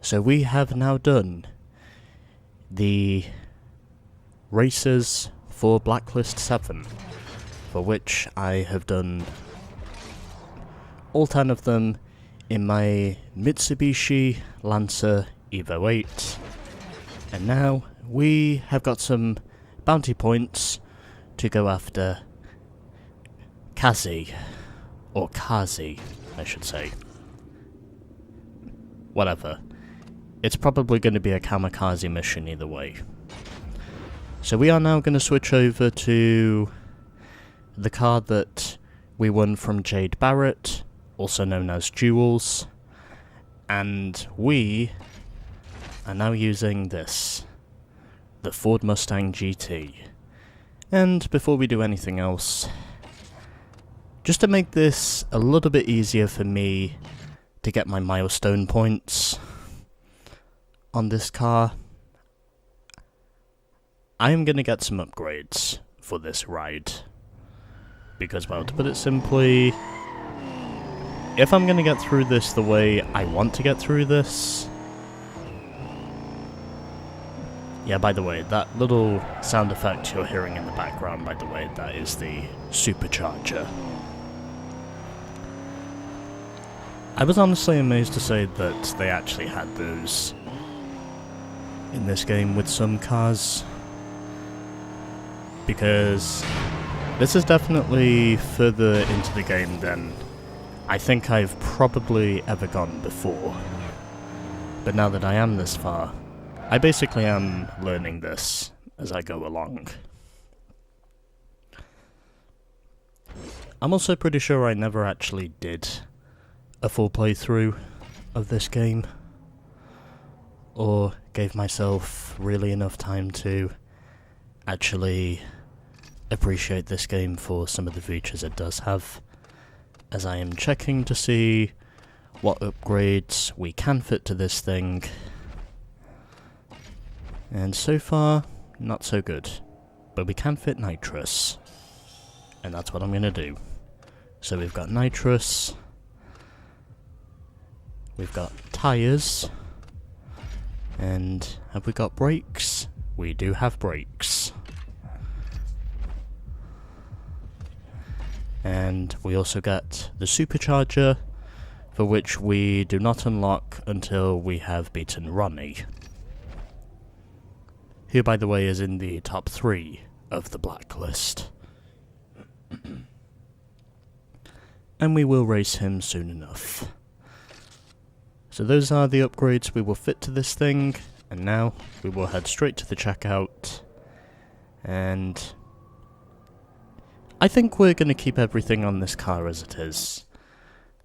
So we have now done the races for Blacklist 7, for which I have done all 10 of them in my Mitsubishi Lancer Evo 8. And now we have got some bounty points to go after Kaze, or Kaze, I should say. Whatever. It's probably going to be a kamikaze mission either way. So we are now going to switch over to the car that we won from Jade Barrett, also known as Jules, and we are now using this, the Ford Mustang GT. And before we do anything else, just to make this a little bit easier for me to get my milestone points on this car, I am going to get some upgrades for this ride. Because, well, to put it simply, if I'm going to get through this the way I want to get through this... Yeah, by the way, that little sound effect you're hearing in the background, by the way, that is the supercharger. I was honestly amazed to say that they actually had those in this game with some cars, because this is definitely further into the game than I think I've probably ever gone before. But now that I am this far, I basically am learning this as I go along. I'm also pretty sure I never actually did a full playthrough of this game, or gave myself really enough time to actually appreciate this game for some of the features it does have, as I am checking to see what upgrades we can fit to this thing, and so far, not so good, but we can fit nitrous, and that's what I'm going to do. So we've got nitrous, we've got tyres, and have we got brakes? We do have brakes. And we also get the supercharger, for which we do not unlock until we have beaten Ronnie, who, by the way, is in the top 3 of the Blacklist. And we will race him soon enough. So those are the upgrades we will fit to this thing, and now we will head straight to the checkout, and I think we're going to keep everything on this car as it is.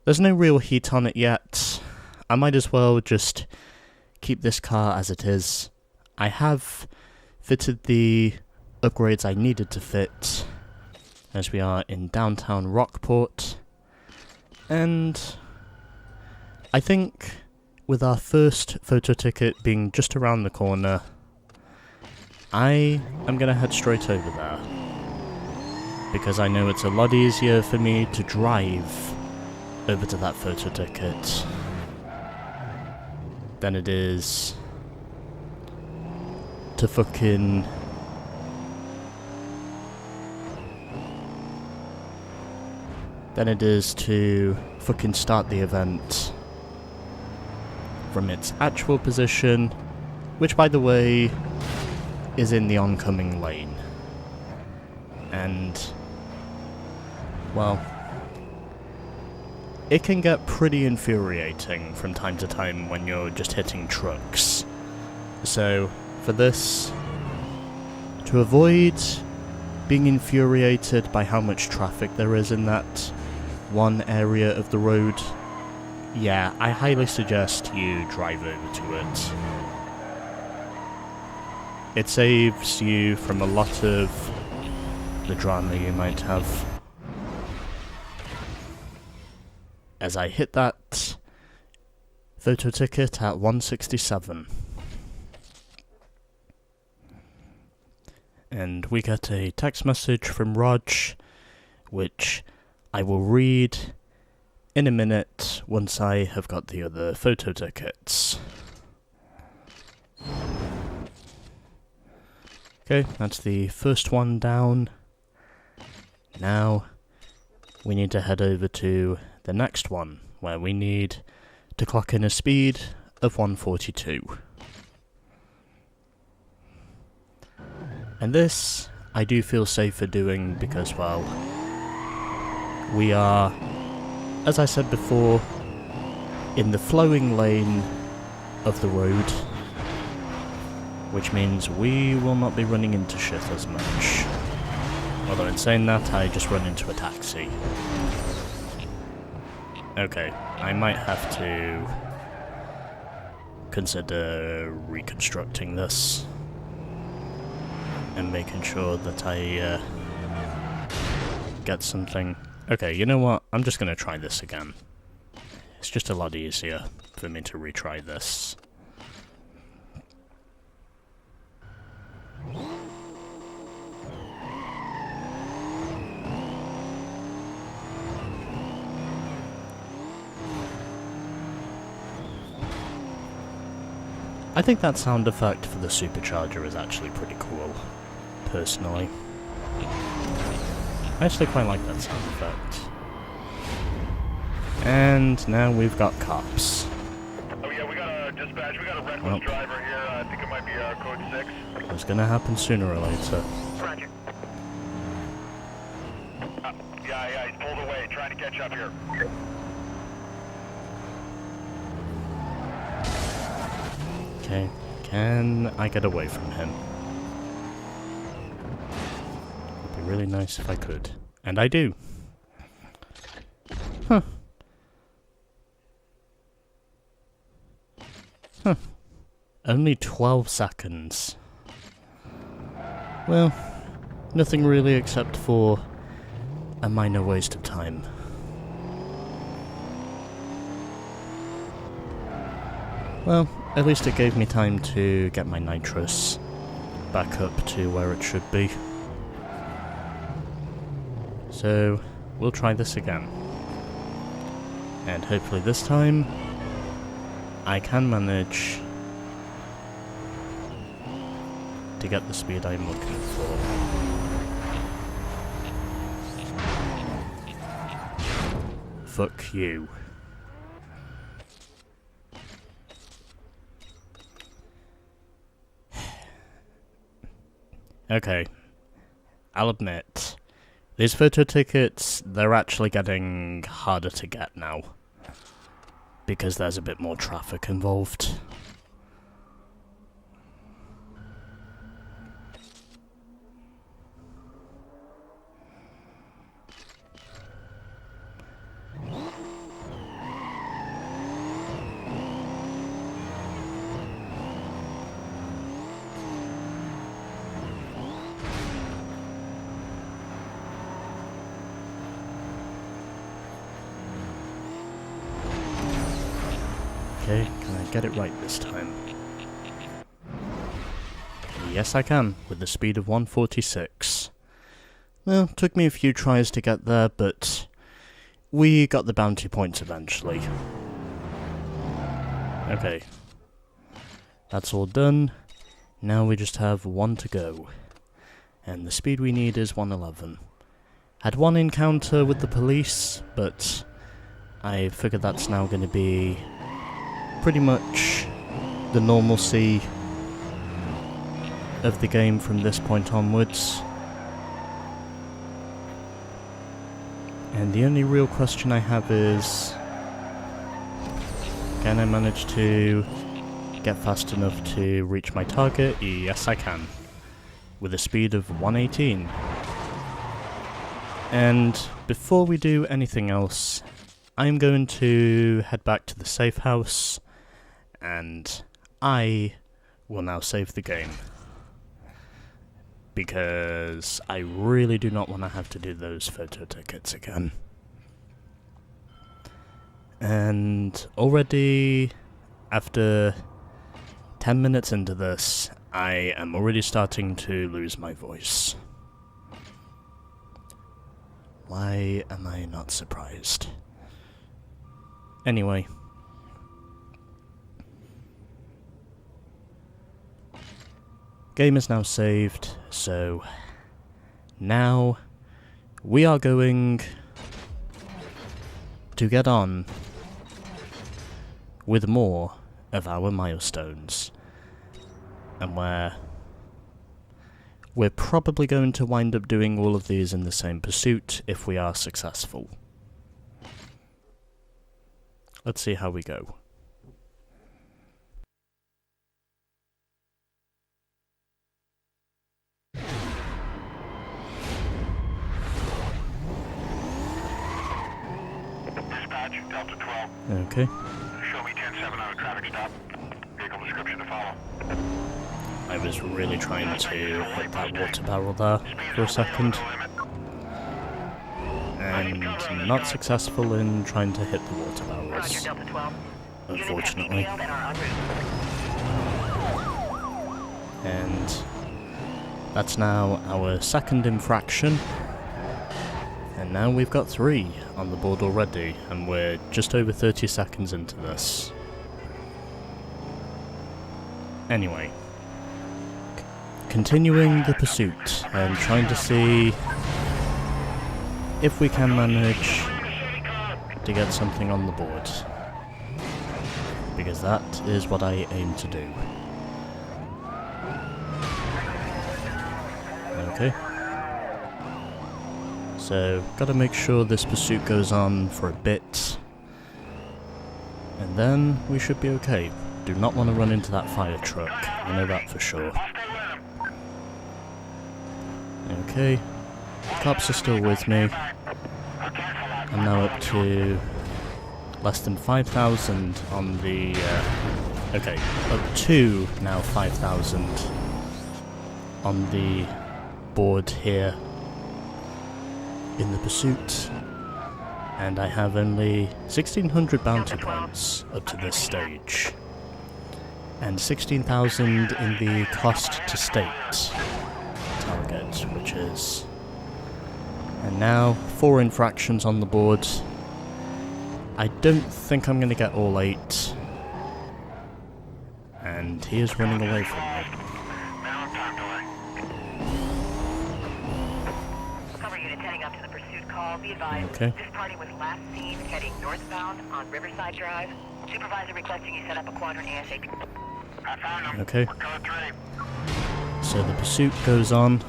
There's no real heat on it yet. I might as well just keep this car as it is. I have fitted the upgrades I needed to fit, as we are in downtown Rockport, and I think with our first photo ticket being just around the corner, I am going to head straight over there, because I know it's a lot easier for me to drive over to that photo ticket than it is to fucking start the event from its actual position, which, by the way, is in the oncoming lane. And, well, it can get pretty infuriating from time to time when you're just hitting trucks. So, for this, to avoid being infuriated by how much traffic there is in that one area of the road, yeah, I highly suggest you drive over to it. It saves you from a lot of the drama you might have. As I hit that photo ticket at 167. And we get a text message from Raj, which I will read in a minute once I have got the other photo tickets. Okay, that's the first one down. Now, we need to head over to the next one, where we need to clock in a speed of 142. And this, I do feel safer doing because, well, we are, as I said before, in the flowing lane of the road, which means we will not be running into shit as much. Although in saying that, I just run into a taxi. Okay, I might have to consider reconstructing this and making sure that I get something. Okay, you know what? I'm just gonna try this again. It's just a lot easier for me to retry this. I think that sound effect for the supercharger is actually pretty cool, personally. I actually quite like that sound effect. And now we've got cops. Oh yeah, we got a dispatch, we got a reckless driver here, I think it might be code 6. It's gonna happen sooner or later. Roger. Yeah, he's pulled away, trying to catch up here. Okay, can I get away from him? It'd be really nice if I could. And I do. Huh. Huh. Only 12 seconds. Well, nothing really except for a minor waste of time. Well, at least it gave me time to get my nitrous back up to where it should be. So, we'll try this again. And hopefully this time, I can manage to get the speed I'm looking for. Fuck you. Okay, I'll admit, these photo tickets, they're actually getting harder to get now, because there's a bit more traffic involved. Okay, can I get it right this time? Yes, I can, with the speed of 146. Well, took me a few tries to get there, but we got the bounty points eventually. Okay. That's all done. Now we just have one to go. And the speed we need is 111. Had one encounter with the police, but I figured that's now going to be pretty much the normalcy of the game from this point onwards. And the only real question I have is, can I manage to get fast enough to reach my target? Yes, I can, with a speed of 118. And before we do anything else, I'm going to head back to the safe house, and I will now save the game. Because I really do not want to have to do those photo tickets again. And already, after 10 minutes into this, I am already starting to lose my voice. Why am I not surprised? Anyway. Game is now saved, so now we are going to get on with more of our milestones. And we're probably going to wind up doing all of these in the same pursuit if we are successful. Let's see how we go. Dispatch, Delta 12. Okay. Show me 10-7 on a traffic stop. Vehicle description to follow. I was really trying to hit that water barrel there for a second. And not successful in trying to hit the water barrels, unfortunately. And that's now our second infraction. And now we've got 3 on the board already, and we're just over 30 seconds into this. Anyway, continuing the pursuit and trying to see if we can manage to get something on the board, because that is what I aim to do. Okay. So, gotta make sure this pursuit goes on for a bit, and then we should be okay. Do not want to run into that fire truck, I know that for sure. Okay, cops are still with me. I'm now up to less than 5,000 on the, okay, up to now 5,000 on the board here in the pursuit, and I have only 1,600 bounty points up to this stage, and 16,000 in the cost to state target, which is... And now, 4 infractions on the board. I don't think I'm going to get all 8, and he is running away from me. Okay. This party was last seen heading northbound on Riverside Drive. Supervisor requesting you set up a quadrant ASAP. I found him. Okay. We're code 3. So the pursuit goes on,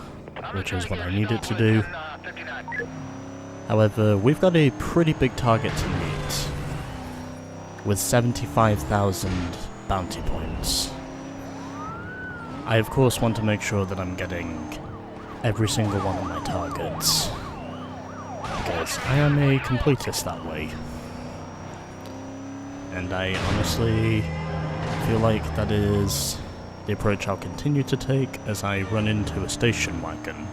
which is what I need it to do. However, we've got a pretty big target to meet, with 75,000 bounty points. I of course want to make sure that I'm getting every single one of my targets, because I am a completist that way. And I honestly feel like that is the approach I'll continue to take as I run into a station wagon.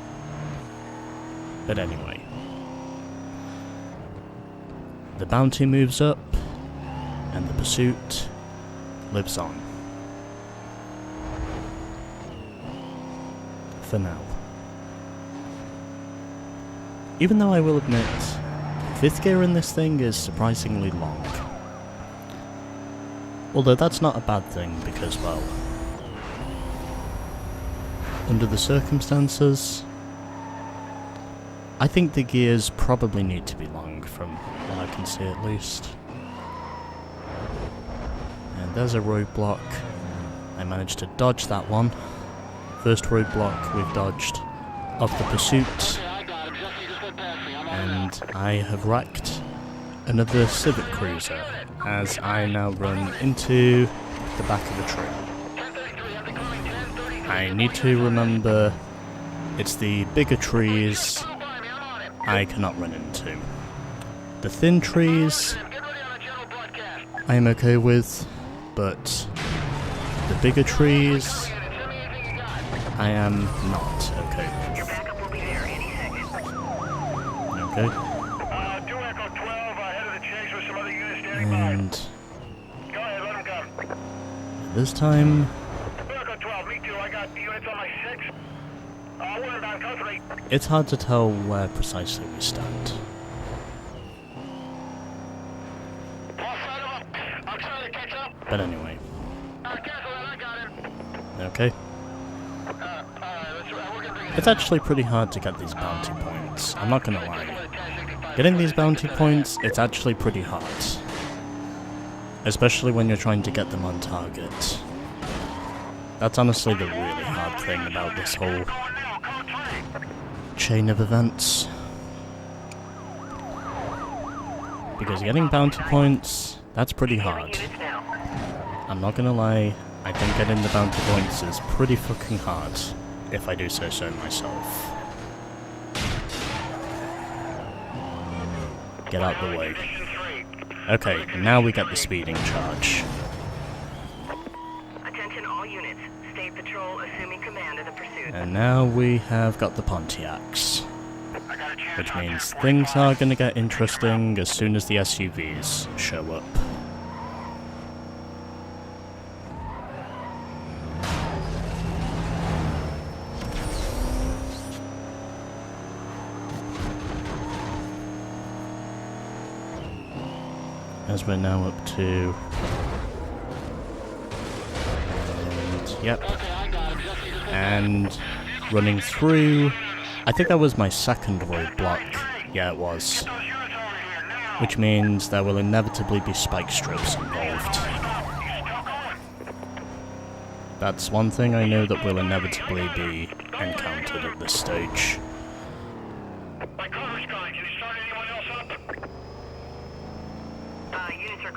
But anyway. The bounty moves up, and the pursuit lives on. For now. Even though I will admit, 5th gear in this thing is surprisingly long. Although that's not a bad thing, because, well, under the circumstances, I think the gears probably need to be long, from what I can see at least. And there's a roadblock. I managed to dodge that one. First roadblock we've dodged of the pursuit. And I have wrecked another Civic Cruiser as I now run into the back of a tree. I need to remember it's the bigger trees I cannot run into. The thin trees I am okay with, but the bigger trees I am not okay with. Your backup will be there any second. Okay. 2 Echo 12, ahead of the chase with some other units standing And by. Go ahead, let them come. this time 2 Echo 12, me too. I got units on my 6. We're inbound, code 3. it's hard to tell where precisely we stand. I'm trying to catch up. But anyway. Cancel that, I got him. Okay. It's actually pretty hard to get these bounty points, I'm not gonna lie. Getting these bounty points, it's actually pretty hard. Especially when you're trying to get them on target. That's honestly the really hard thing about this whole chain of events. Because getting bounty points, that's pretty hard. I'm not gonna lie, I think getting the bounty points is pretty fucking hard, if I do say so myself. Get out the way. Okay, now we get the speeding charge. Attention all units. State patrol assuming command of the pursuit. And now we have got the Pontiacs. Which means things are gonna get interesting as soon as the SUVs show up. As we're now up to... And, yep. And running through... I think that was my second roadblock. Yeah, it was. Which means there will inevitably be spike strips involved. That's one thing I know that will inevitably be encountered at this stage.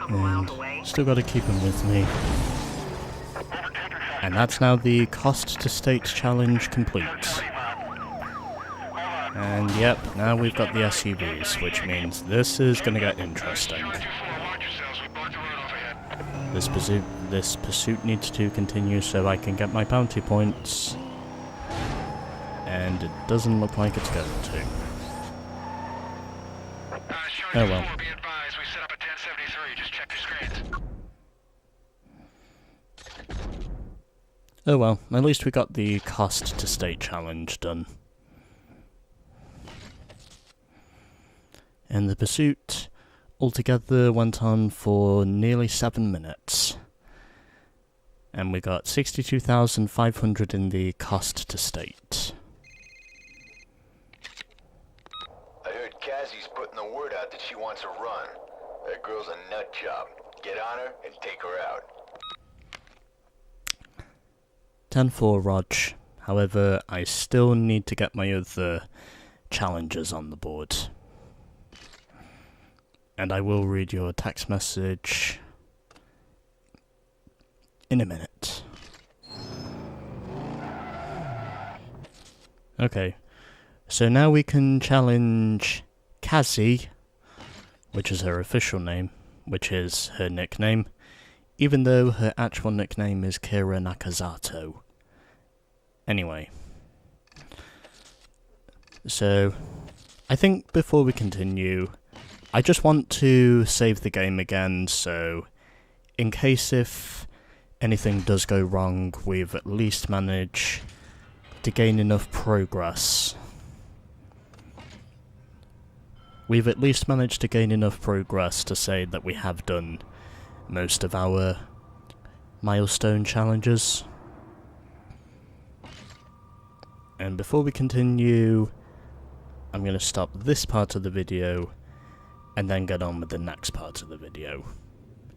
And still gotta keep him with me. And that's now the cost to state challenge complete. And yep, now we've got the SUVs, which means this is gonna get interesting. This pursuit needs to continue so I can get my bounty points. And it doesn't look like it's going to. Oh well. Oh well, at least we got the cost to state challenge done. And the pursuit altogether went on for nearly 7 minutes. And we got 62,500 in the cost to state. I heard Kaze's putting the word out that she wants a run. That girl's a nut job. Get on her and take her out. 10-4 Rog. However, I still need to get my other challenges on the board. And I will read your text message in a minute. Okay, so now we can challenge Kaze, which is her official name, which is her nickname, even though her actual nickname is Kira Nakazato. Anyway, so I think before we continue, I just want to save the game again, so in case if anything does go wrong, we've at least managed to gain enough progress. We've at least managed to gain enough progress to say that we have done most of our milestone challenges. And before we continue, I'm going to stop this part of the video and then get on with the next part of the video.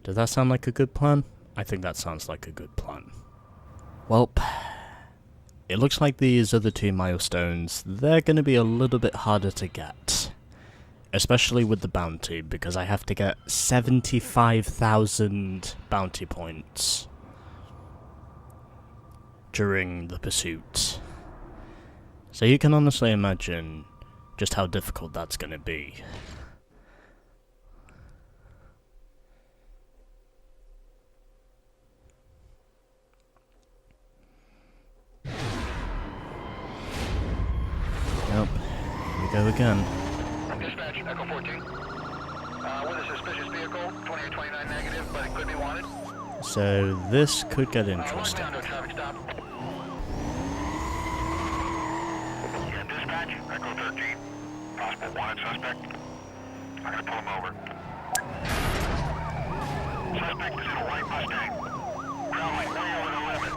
Does that sound like a good plan? I think that sounds like a good plan. Well, it looks like these other two milestones, they're going to be a little bit harder to get. Especially with the bounty, because I have to get 75,000 bounty points during the pursuit. So you can honestly imagine just how difficult that's going to be. Yep, here we go again. Dispatch, Echo 14. With a suspicious vehicle, 2829 negative, but it could be wanted. So this could get interesting. Down to a traffic stop. Yeah, dispatch, Echo 13. Possible wanted suspect. I'm gonna pull him over. Suspect is in a white Mustang. Traveling way over the limit.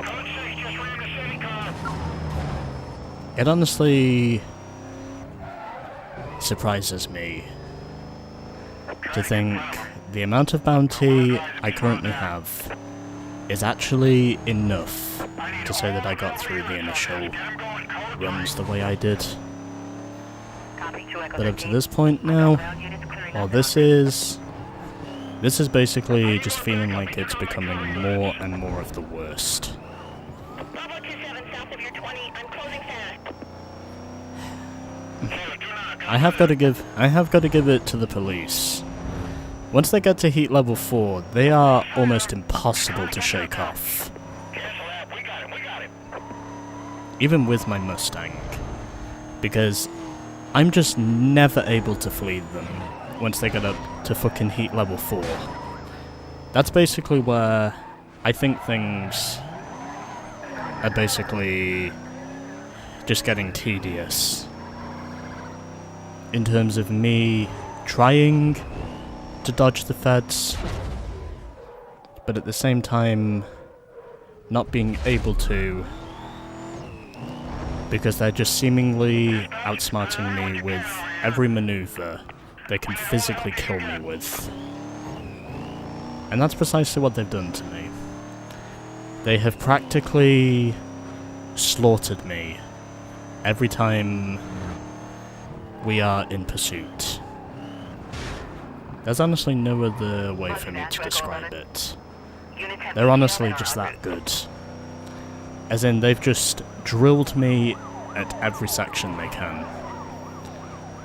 Code 6 just ran the city car. It honestly surprises me to think the amount of bounty I currently have is actually enough to say that I got through the initial runs the way I did. But up to this point now, well, this is basically just feeling like it's becoming more and more of the worst. I have got to give it to the police. Once they get to heat level 4, they are almost impossible to shake off. Even with my Mustang. Because I'm just never able to flee them once they get up to fucking heat level 4. That's basically where I think things are basically just getting tedious. In terms of me trying to dodge the feds, but at the same time not being able to, because they're just seemingly outsmarting me with every maneuver they can physically kill me with. And that's precisely what they've done to me. They have practically slaughtered me every time we are in pursuit. There's honestly no other way for me to describe it. They're honestly just that good. As in, they've just drilled me at every section they can.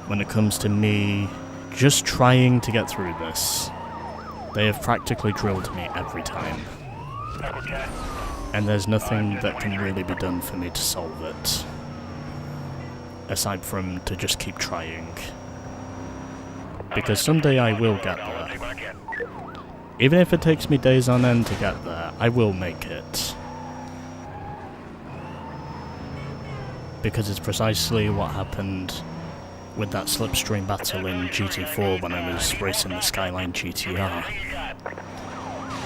When it comes to me just trying to get through this, they have practically drilled me every time. And there's nothing that can really be done for me to solve it, aside from to just keep trying. Because someday I will get there. Even if it takes me days on end to get there, I will make it. Because it's precisely what happened with that slipstream battle in GT4 when I was racing the Skyline GTR.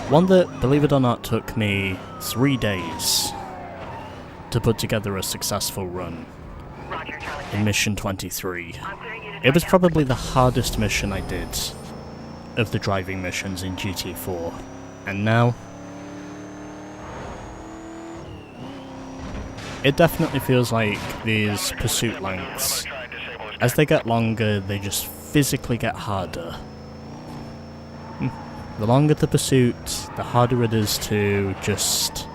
One that, believe it or not, took me 3 days to put together a successful run in Mission 23. It was probably the hardest mission I did of the driving missions in GT4. And now, it definitely feels like these pursuit lengths, as they get longer, they just physically get harder. The longer the pursuit, the harder it is to just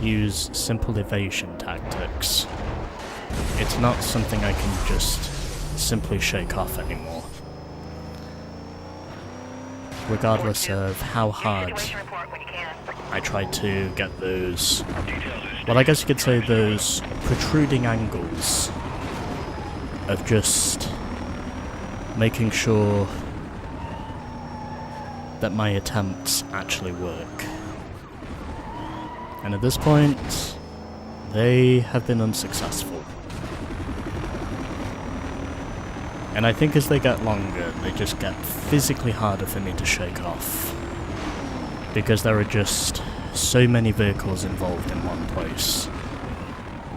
use simple evasion tactics. It's not something I can just simply shake off anymore. Regardless of how hard I tried to get those, well, I guess you could say those protruding angles of just making sure that my attempts actually work. And at this point, they have been unsuccessful. And I think as they get longer, they just get physically harder for me to shake off. Because there are just so many vehicles involved in one place.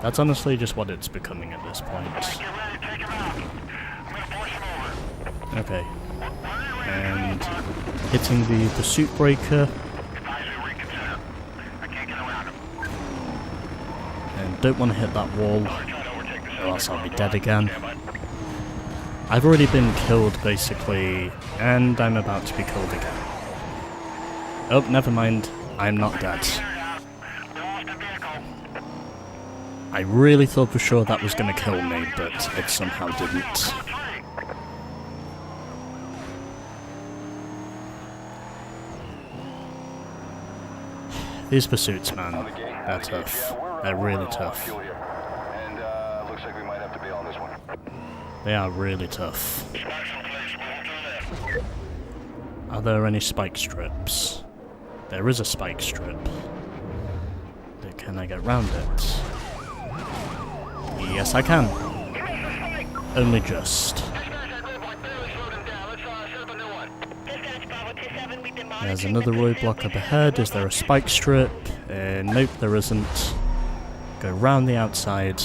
That's honestly just what it's becoming at this point. Okay. And hitting the pursuit breaker. And don't want to hit that wall, or else I'll be dead again. I've already been killed, basically, and I'm about to be killed again. Oh, never mind. I'm not dead. I really thought for sure that was going to kill me, but it somehow didn't. These pursuits, man, they're tough. They're really tough. They are really tough. Are there any spike strips? There is a spike strip. But can I get round it? Yes, I can. Only just. There's another roadblock up ahead. Is there a spike strip? Nope, there isn't. go round the outside.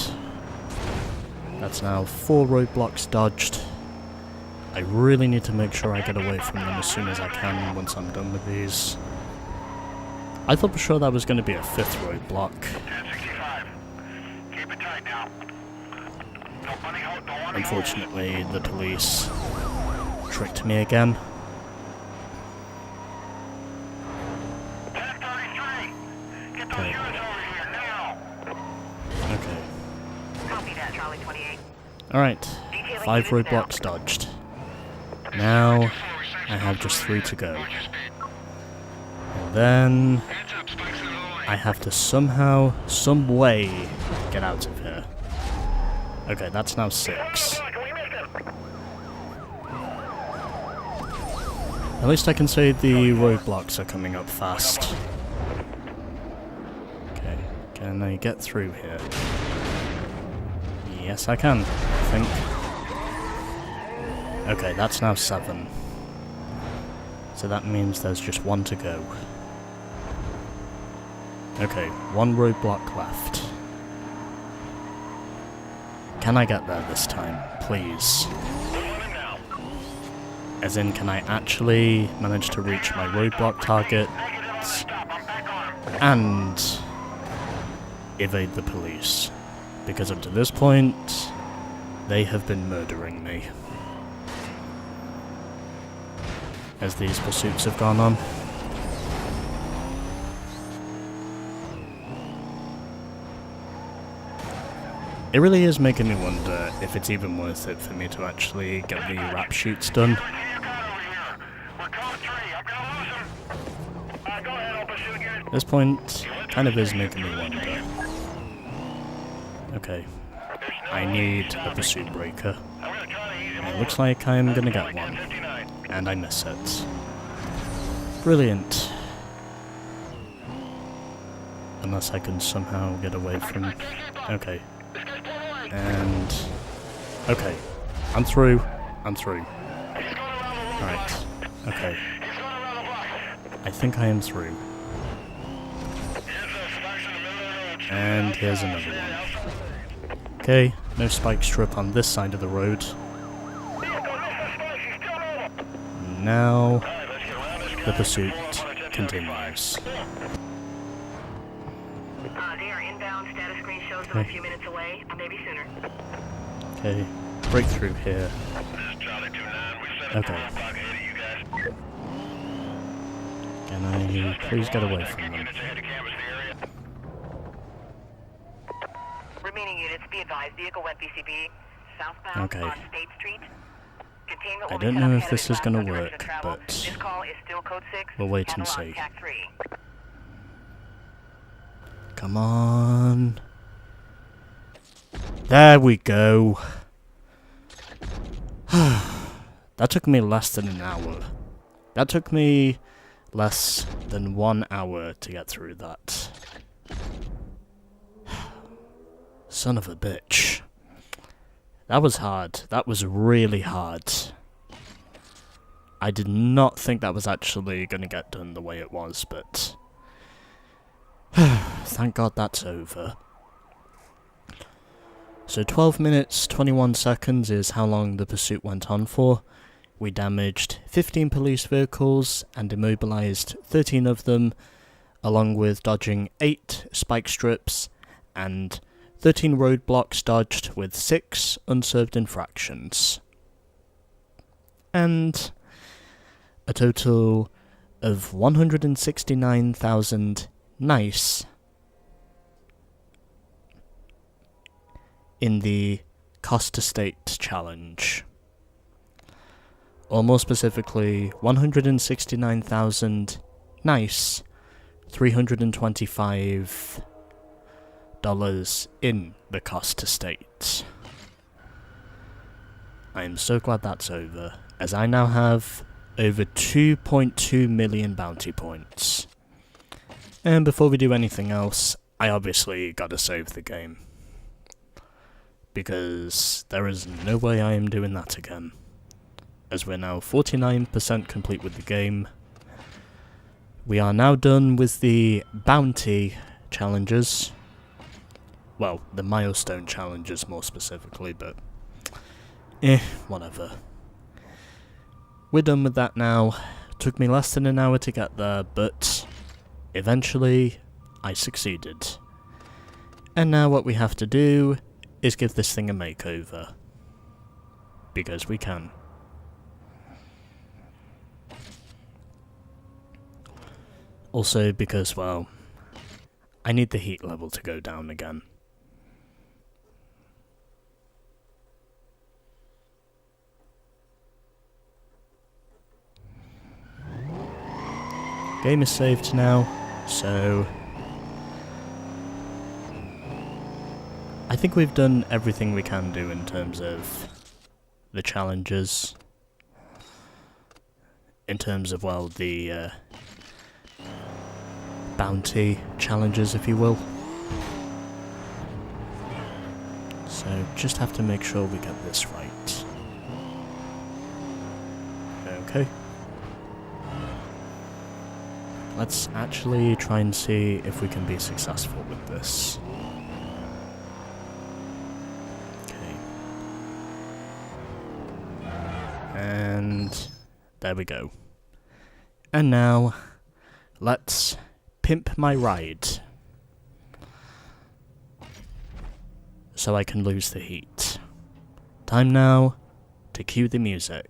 That's now 4 roadblocks dodged. I really need to make sure I get away from them as soon as I can once I'm done with these. I thought for sure that was going to be a 5th roadblock. 1065. Keep it tight now. Don't money hold, don't want Unfortunately, the police tricked me again. 1033. Get those Okay. units over here now. Okay. Copy that, Charlie 28. Alright. 5 roadblocks dodged. Now, I have just 3 to go. And then, I have to somehow, some way, get out of here. Okay, that's now 6. At least I can say the roadblocks are coming up fast. Okay, can I get through here? Yes, I can, I think. Okay, that's now 7. So that means there's just 1 to go. Okay, 1 roadblock left. Can I get there this time, please? As in, can I actually manage to reach my roadblock target and evade the police? Because up to this point, they have been murdering me as these pursuits have gone on. It really is making me wonder if it's even worth it for me to actually get the rap shoots done. At this point, kind of is making me wonder. Okay, I need a pursuit breaker. And it looks like I'm gonna get one. And I miss it. Brilliant. Unless I can somehow get away from... Okay. And... Okay. I'm through. I'm through. Right. Okay. I think I am through. And here's another one. Okay, no spike strip on this side of the road. Now, the pursuit continues. They are inbound. Status screen shows them a few minutes away, maybe sooner. Okay, breakthrough here. Okay. Can I please get away from them? Remaining units, be advised. Vehicle went BCB. Southbound Okay. on State Street. Containment I will be don't set know up if ahead this of is gonna direction work, of travel. but This call is still code 6. we'll wait and Analog see. TAC 3. Come on. There we go. That took me less than an hour. That took me less than 1 hour to get through that. Son of a bitch. That was hard. That was really hard. I did not think that was actually going to get done the way it was, but... thank God that's over. So 12 minutes, 21 seconds is how long the pursuit went on for. We damaged 15 police vehicles and immobilized 13 of them, along with dodging 8 spike strips and 13 roadblocks dodged with 6 unserved infractions. And a total of 169,000 nice in the cost to state challenge. Or more specifically, 169,000 nice, $325 in the cost to state. I am so glad that's over, as I now have over 2.2 million bounty points. And before we do anything else, I obviously gotta save the game. Because there is no way I am doing that again. As we're now 49% complete with the game. We are now done with the bounty challenges. well, the milestone challenges more specifically, but whatever. We're done with that now. Took me less than an hour to get there, but eventually I succeeded. And now what we have to do is give this thing a makeover. Because we can. Also because, well, I need the heat level to go down again. Game is saved now, so I think we've done everything we can do in terms of the challenges. In terms of, well, the bounty challenges, if you will. So just have to make sure we get this right. Okay. Let's actually try and see if we can be successful with this. Okay. And there we go. And now, let's pimp my ride. So I can lose the heat. Time now to cue the music.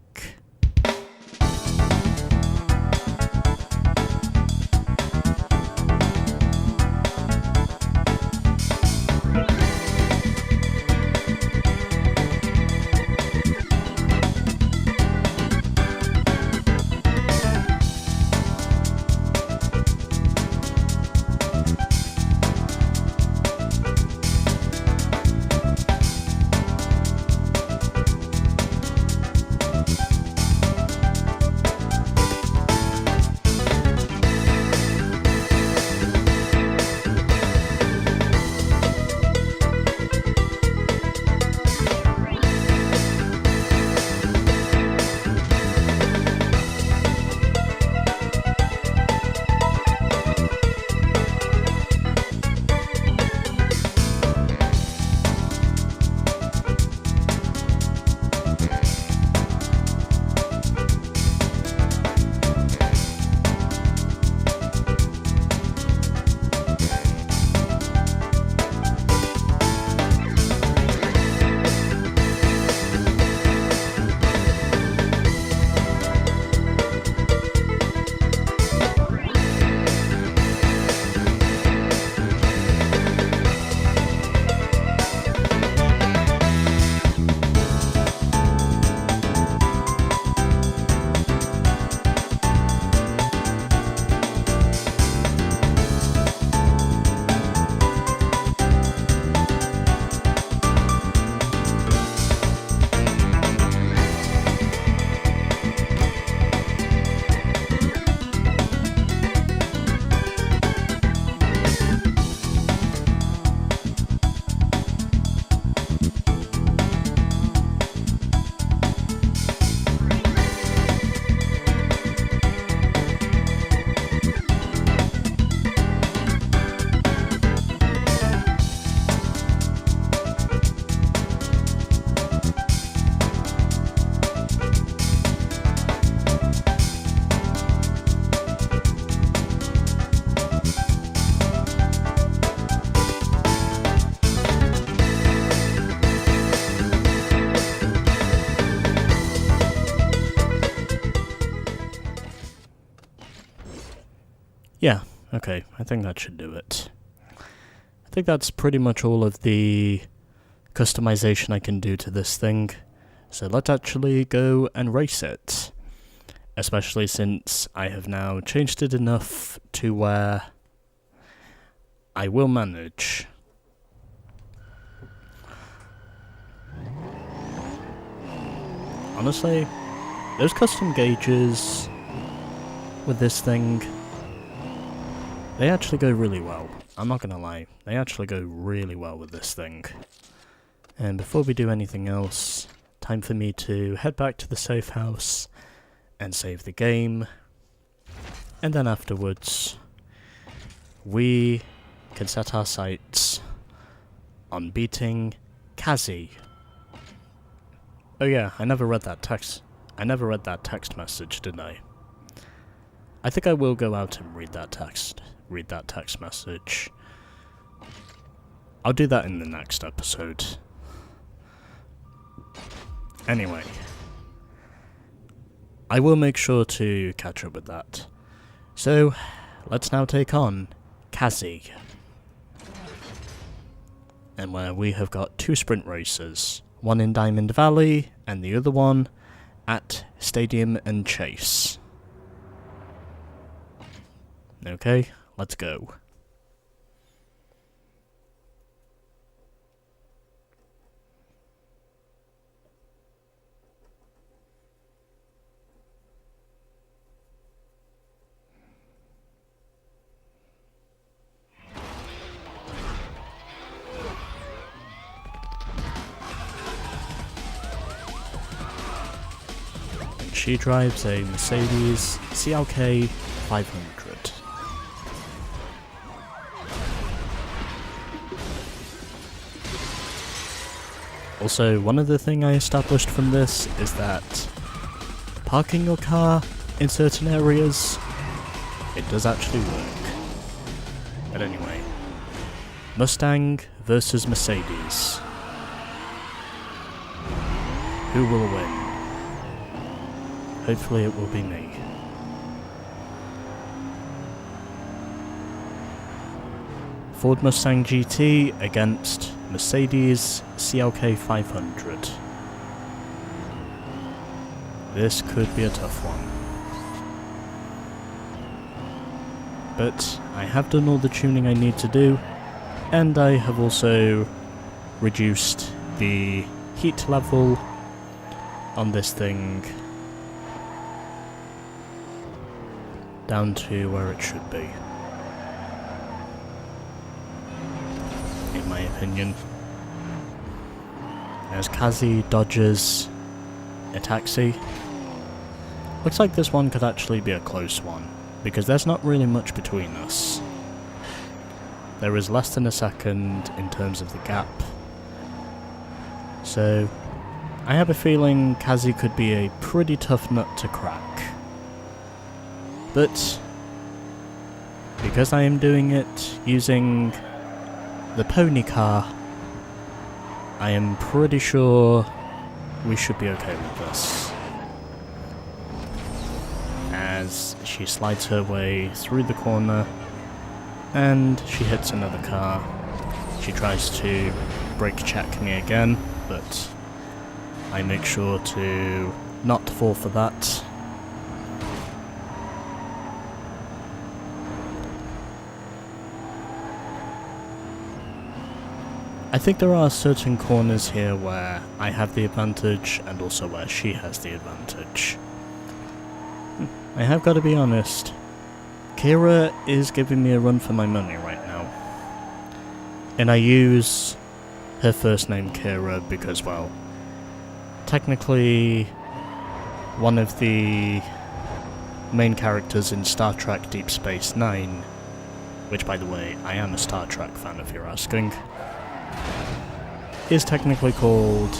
Yeah, okay, I think that should do it. I think that's pretty much all of the customization I can do to this thing. So let's actually go and race it. Especially since I have now changed it enough to where I will manage. Honestly, those custom gauges with this thing, they actually go really well. I'm not gonna lie, they actually go really well with this thing. And before we do anything else, time for me to head back to the safe house and save the game. And then afterwards, we can set our sights on beating Kaze. Oh yeah, I never read that text message, didn't I? I think I will go out and read that text message. I'll do that in the next episode. Anyway, I will make sure to catch up with that. So, let's now take on Kaze. And where we have got 2 sprint races, one in Diamond Valley and the other one at Stadium and Chase. Okay, let's go. She drives a Mercedes CLK 500. Also, one other thing I established from this is that parking your car in certain areas, it does actually work. But anyway, Mustang versus Mercedes. Who will win? Hopefully it will be me. Ford Mustang GT against Mercedes CLK 500. This could be a tough one. But I have done all the tuning I need to do, and I have also reduced the heat level on this thing down to where it should be, in my opinion. As Kaze dodges a taxi. Looks like this one could actually be a close one, because there's not really much between us. There is less than a second in terms of the gap. So, I have a feeling Kaze could be a pretty tough nut to crack. But, because I am doing it using the pony car, I am pretty sure we should be okay with this. As she slides her way through the corner, and she hits another car. She tries to brake check me again, but I make sure to not fall for that. I think there are certain corners here where I have the advantage and also where she has the advantage. I have got to be honest, Kira is giving me a run for my money right now. And I use her first name Kira because, well, technically one of the main characters in Star Trek Deep Space Nine, which by the way, I am a Star Trek fan if you're asking, is technically called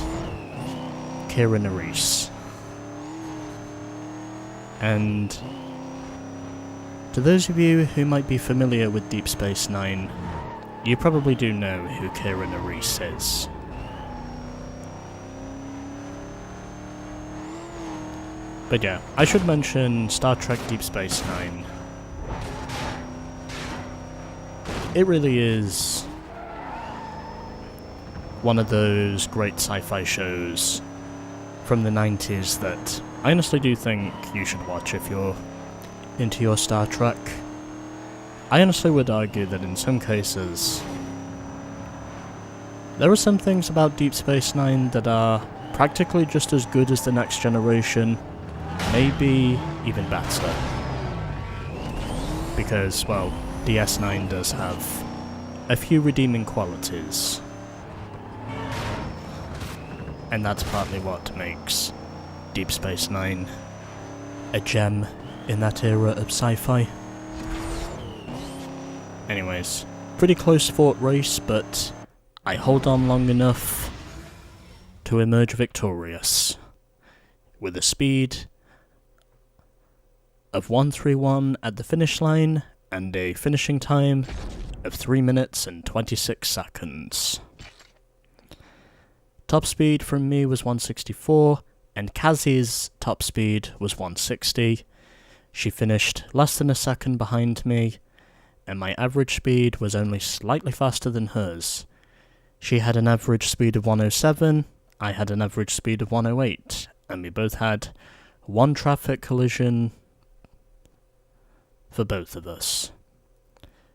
Kira Nerys. And to those of you who might be familiar with Deep Space Nine, you probably do know who Kira Nerys is. But yeah, I should mention Star Trek Deep Space Nine. It really is one of those great sci-fi shows from the 90s that I honestly do think you should watch if you're into your Star Trek. I honestly would argue that in some cases, there are some things about Deep Space Nine that are practically just as good as The Next Generation, maybe even better. Because, well, DS9 does have a few redeeming qualities. And that's partly what makes Deep Space Nine a gem in that era of sci-fi. Anyways, pretty close fought race, but I hold on long enough to emerge victorious, with a speed of 1:31 at the finish line and a finishing time of 3 minutes and 26 seconds. Top speed from me was 164, and Kaze's top speed was 160. She finished less than a second behind me, and my average speed was only slightly faster than hers. She had an average speed of 107, I had an average speed of 108, and we both had one traffic collision for both of us.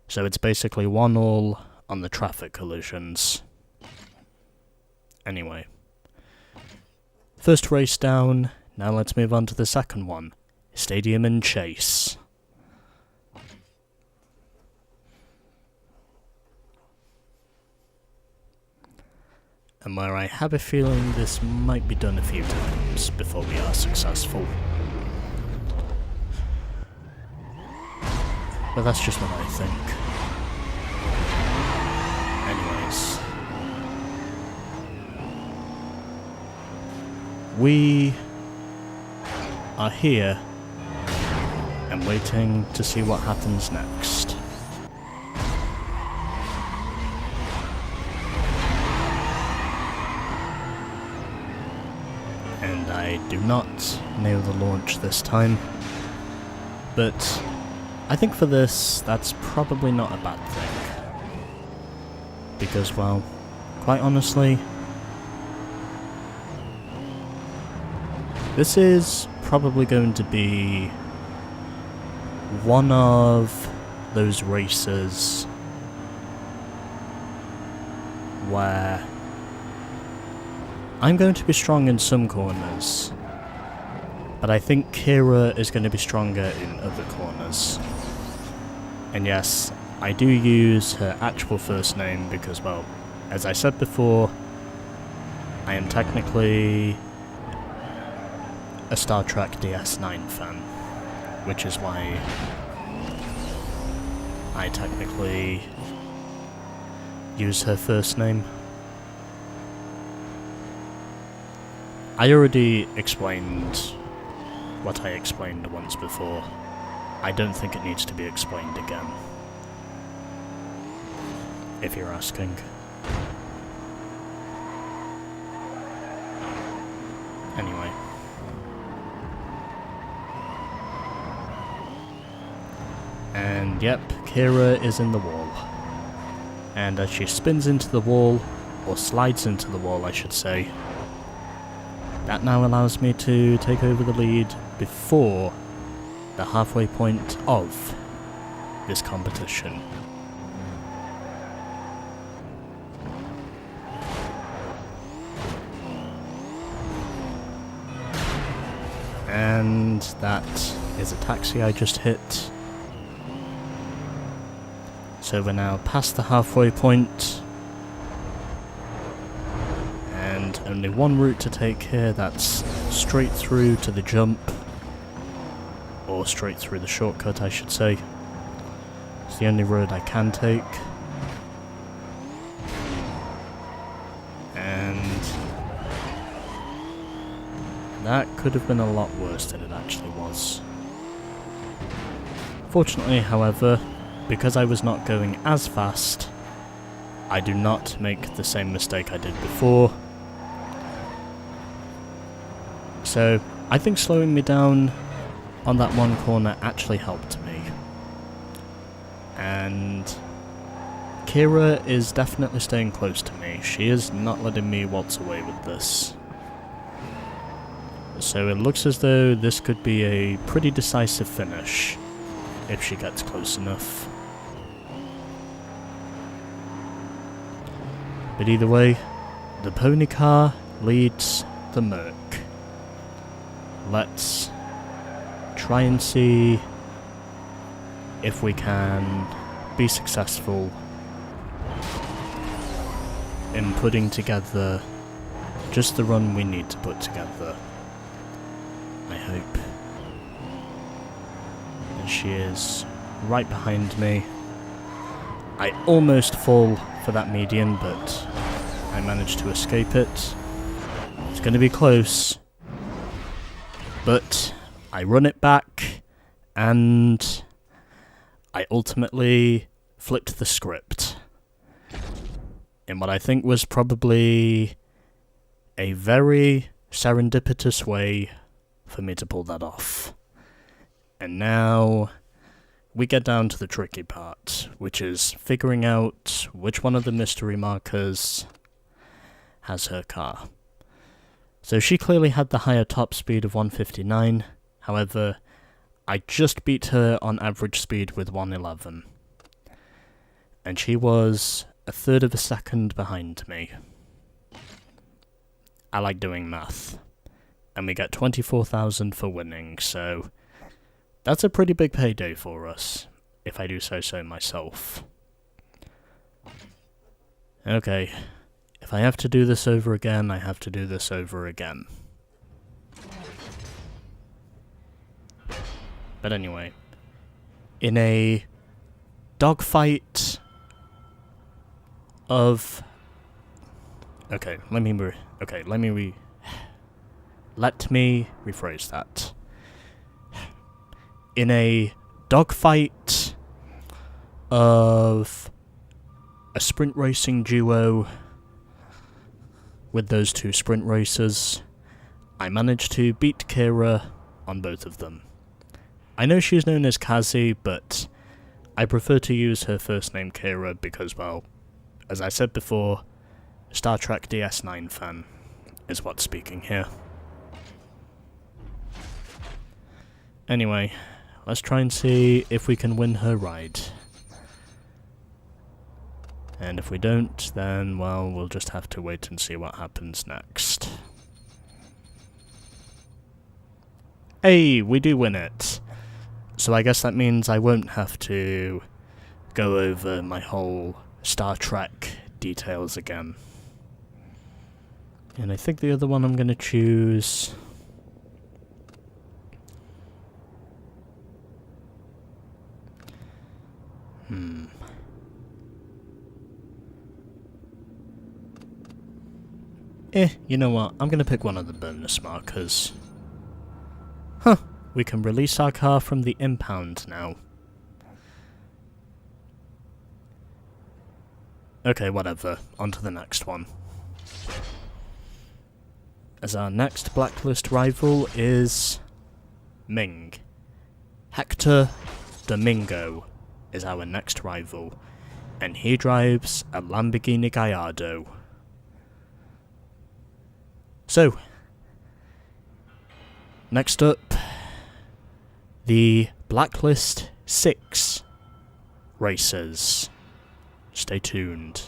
So it's basically 1-1 on the traffic collisions. Anyway. First race down, now let's move on to the second one. Stadium and Chase. And where I have a feeling this might be done a few times before we are successful. But that's just what I think. Anyways. We are here and waiting to see what happens next. And I do not nail the launch this time, but I think for this, that's probably not a bad thing. Because, well, quite honestly, this is probably going to be one of those races where I'm going to be strong in some corners, but I think Kira is going to be stronger in other corners. And yes, I do use her actual first name because, well, as I said before, I am technically a Star Trek DS9 fan, which is why I technically use her first name. I already explained what I explained once before. I don't think it needs to be explained again, if you're asking. Anyway. And yep, Kira is in the wall. And as she spins into the wall, or slides into the wall I should say, that now allows me to take over the lead before the halfway point of this competition. And that is a taxi I just hit. So we're now past the halfway point. And only one route to take here, that's straight through to the jump. Or straight through the shortcut, I should say. It's the only road I can take. And that could have been a lot worse than it actually was. Fortunately, however, because I was not going as fast, I do not make the same mistake I did before. So, I think slowing me down on that one corner actually helped me. And Kira is definitely staying close to me. She is not letting me waltz away with this. So it looks as though this could be a pretty decisive finish, if she gets close enough. But either way, the pony car leads the Merc. Let's try and see if we can be successful in putting together just the run we need to put together. I hope. And she is right behind me. I almost fall for that median, but I managed to escape it. It's going to be close. But I run it back, and I ultimately flipped the script in what I think was probably a very serendipitous way for me to pull that off. And now we get down to the tricky part, which is figuring out which one of the mystery markers has her car. So she clearly had the higher top speed of 159, however, I just beat her on average speed with 111. And she was a third of a second behind me. I like doing math. And we get 24,000 for winning, so that's a pretty big payday for us, if I do so myself. Okay, if I have to do this over again, I have to do this over again. But anyway, in a dogfight of... Let me rephrase that. In a dogfight of a sprint racing duo with those two sprint racers, I managed to beat Kira on both of them. I know she's known as Kaze, but I prefer to use her first name Kira because, well, as I said before, Star Trek DS9 fan is what's speaking here. Anyway, let's try and see if we can win her ride. And if we don't, then, well, we'll just have to wait and see what happens next. Hey, we do win it! So I guess that means I won't have to go over my whole Star Trek details again. And I think the other one I'm going to choose... you know what? I'm going to pick one of the bonus markers. Huh. We can release our car from the impound now. Okay, whatever. On to the next one. As our next blacklist rival is... Ming. Hector Domingo is our next rival, and he drives a Lamborghini Gallardo. So, next up, the Blacklist 6 racers. Stay tuned.